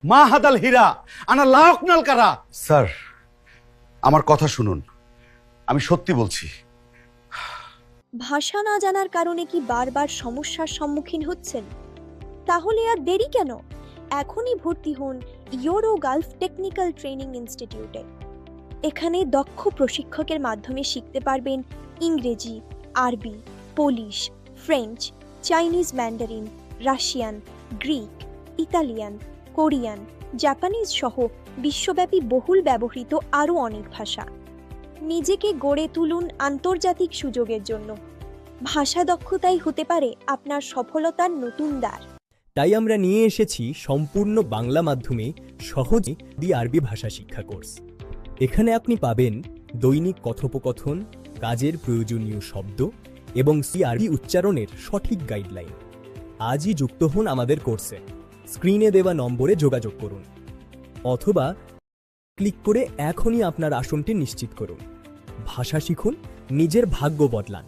মা হাদাল হীরা আনা লাকনাল কারা। স্যার, আমার কথা শুনুন, আমি সত্যি বলছি। ভাষা না জানার কারণে কি বারবার সমস্যার সম্মুখীন হচ্ছেন? তাহলে আর দেরি কেন? এখনই ভর্তি হন ইউরো গালফ টেকনিক্যাল ট্রেনিং ইনস্টিটিউটে। এখানে দক্ষ প্রশিক্ষকের মাধ্যমে শিখতে পারবেন ইংরেজি, আরবি, Polish, French, Chinese Mandarin, Russian, Greek, Italian, Korean, Japanese সহ বিশ্বব্যাপী বহুল ব্যবহৃত আরও অনেক ভাষা। নিজেকে গড়ে তুলুন আন্তর্জাতিক সুযোগের জন্য। ভাষা দক্ষতাই হতে পারে আপনার সফলতার নতুন দ্বার। তাই আমরা নিয়ে এসেছি সম্পূর্ণ বাংলা মাধ্যমে সহজে আরবি ভাষা শিক্ষা কোর্স। এখানে আপনি পাবেন দৈনিক কথোপকথন, কাজের প্রয়োজনীয় শব্দ এবং আরবি উচ্চারণের সঠিক গাইডলাইন। আজই যুক্ত হন আমাদের কোর্সে। স্ক্রিনে দেওয়া নম্বরে যোগাযোগ করুন অথবা ক্লিক করে এখনই আপনার আসনটি নিশ্চিত করুন। ভাষা শিখুন, নিজের ভাগ্য বদলান।